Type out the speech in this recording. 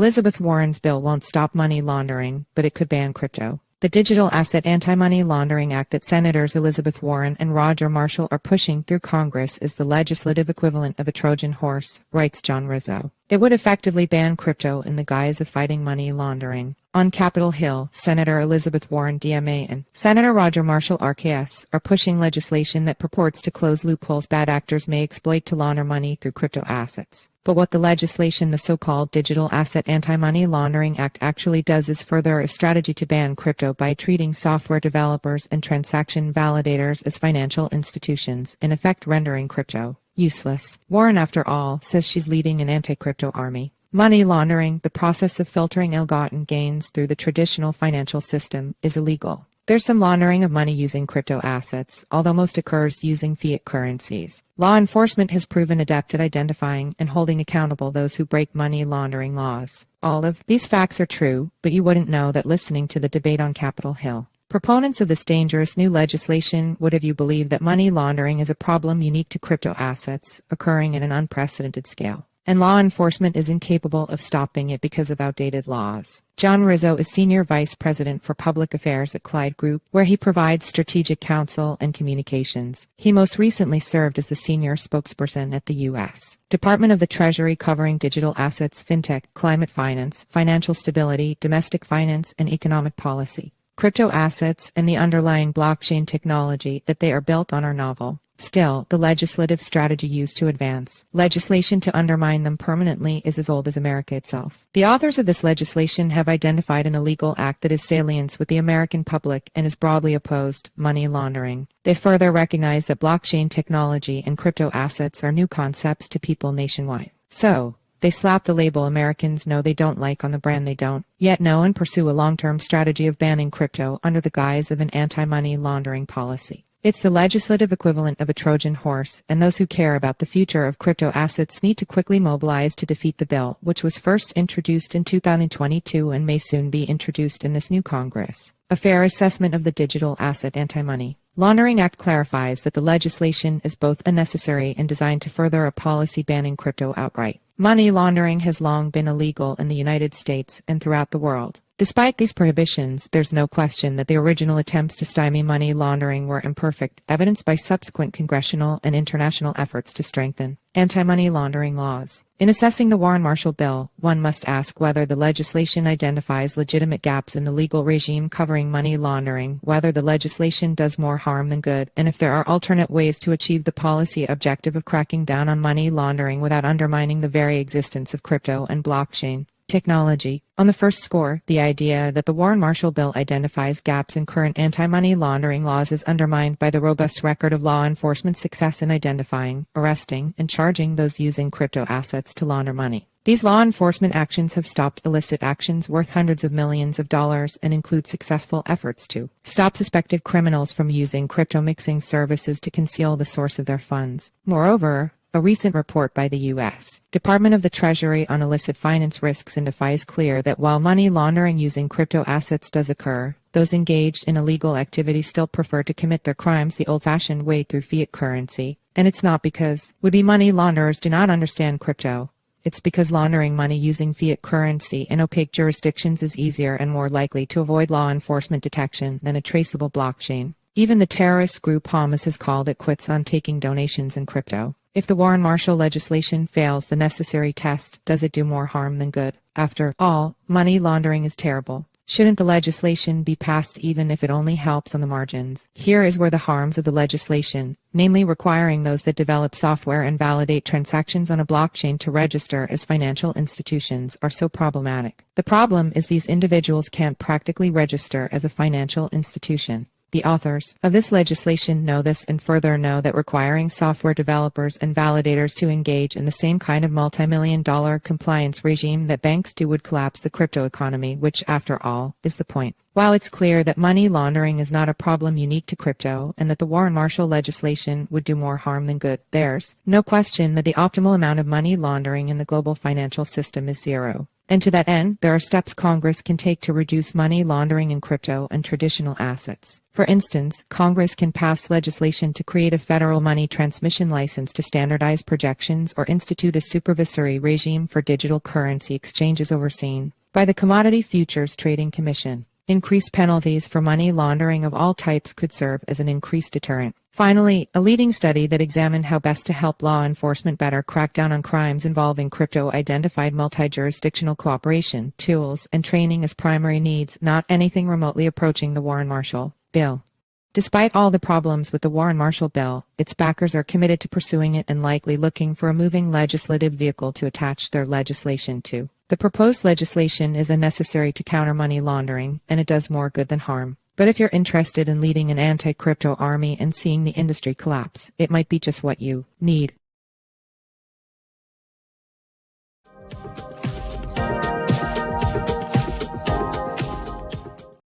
Elizabeth Warren's bill won't stop money laundering, but it could ban crypto. The Digital Asset Anti-Money Laundering Act that Senators Elizabeth Warren and Roger Marshall are pushing through Congress is the legislative equivalent of a Trojan horse, writes John Rizzo. It would effectively ban crypto in the guise of fighting money laundering. On Capitol Hill, Senator Elizabeth Warren DMA and Senator Roger Marshall RKS are pushing legislation that purports to close loopholes bad actors may exploit to launder money through crypto assets. But what the legislation, the so-called Digital Asset Anti-Money Laundering Act, actually does is further a strategy to ban crypto by treating software developers and transaction validators as financial institutions, in effect rendering crypto useless. Warren, after all, says she's leading an anti-crypto army. Money laundering, the process of filtering ill-gotten gains through the traditional financial system, is illegal. There's some laundering of money using crypto assets, although most occurs using fiat currencies. Law enforcement has proven adept at identifying and holding accountable those who break money laundering laws. All of these facts are true, but you wouldn't know that listening to the debate on Capitol Hill. Proponents of this dangerous new legislation would have you believe that money laundering is a problem unique to crypto assets, occurring at an unprecedented scale, and law enforcement is incapable of stopping it because of outdated laws. John Rizzo is Senior Vice President for Public Affairs at Clyde Group, where he provides strategic counsel and communications. He most recently served as the senior spokesperson at the U.S. Department of the Treasury, covering digital assets, fintech, climate finance, financial stability, domestic finance, and economic policy. Crypto assets and the underlying blockchain technology that they are built on are novel. Still, the legislative strategy used to advance legislation to undermine them permanently is as old as America itself. The authors of this legislation have identified an illegal act that is salient with the American public and is broadly opposed: money laundering. They further recognize that blockchain technology and crypto assets are new concepts to people nationwide. So, they slap the label Americans know they don't like on the brand they don't yet know and pursue a long-term strategy of banning crypto under the guise of an anti-money laundering policy. It's the legislative equivalent of a Trojan horse, and those who care about the future of crypto assets need to quickly mobilize to defeat the bill, which was first introduced in 2022 and may soon be introduced in this new Congress. A fair assessment of the Digital Asset Anti-Money Laundering Act clarifies that the legislation is both unnecessary and designed to further a policy banning crypto outright. Money laundering has long been illegal in the United States and throughout the world. Despite these prohibitions, there's no question that the original attempts to stymie money laundering were imperfect, evidenced by subsequent congressional and international efforts to strengthen anti-money laundering laws. In assessing the Warren-Marshall bill, one must ask whether the legislation identifies legitimate gaps in the legal regime covering money laundering, whether the legislation does more harm than good, and if there are alternate ways to achieve the policy objective of cracking down on money laundering without undermining the very existence of crypto and blockchain technology. On the first score, the idea that the Warren-Marshall bill identifies gaps in current anti-money laundering laws is undermined by the robust record of law enforcement's success in identifying, arresting, and charging those using crypto assets to launder money. These law enforcement actions have stopped illicit actions worth hundreds of millions of dollars and include successful efforts to stop suspected criminals from using crypto mixing services to conceal the source of their funds. Moreover, a recent report by the U.S. Department of the Treasury on illicit finance risks and is clear that while money laundering using crypto assets does occur, those engaged in illegal activity still prefer to commit their crimes the old-fashioned way through fiat currency. And it's not because would-be money launderers do not understand crypto. It's because laundering money using fiat currency in opaque jurisdictions is easier and more likely to avoid law enforcement detection than a traceable blockchain. Even the terrorist group Hamas has called it quits on taking donations in crypto. If the Warren-Marshall legislation fails the necessary test, does it do more harm than good? After all, money laundering is terrible. Shouldn't the legislation be passed even if it only helps on the margins? Here is where the harms of the legislation, namely requiring those that develop software and validate transactions on a blockchain to register as financial institutions, are so problematic. The problem is these individuals can't practically register as a financial institution. The authors of this legislation know this and further know that requiring software developers and validators to engage in the same kind of multi-million-dollar compliance regime that banks do would collapse the crypto economy, which, after all, is the point. While it's clear that money laundering is not a problem unique to crypto and that the Warren-Marshall legislation would do more harm than good, there's no question that the optimal amount of money laundering in the global financial system is zero. And to that end, there are steps Congress can take to reduce money laundering in crypto and traditional assets. For instance, Congress can pass legislation to create a federal money transmission license to standardize projections or institute a supervisory regime for digital currency exchanges overseen by the Commodity Futures Trading Commission. Increased penalties for money laundering of all types could serve as an increased deterrent. Finally, a leading study that examined how best to help law enforcement better crack down on crimes involving crypto identified multi-jurisdictional cooperation, tools, and training as primary needs, not anything remotely approaching the Warren-Marshall bill. Despite all the problems with the Warren-Marshall bill, its backers are committed to pursuing it and likely looking for a moving legislative vehicle to attach their legislation to. The proposed legislation is unnecessary to counter money laundering, and it does more good than harm. But if you're interested in leading an anti-crypto army and seeing the industry collapse, it might be just what you need.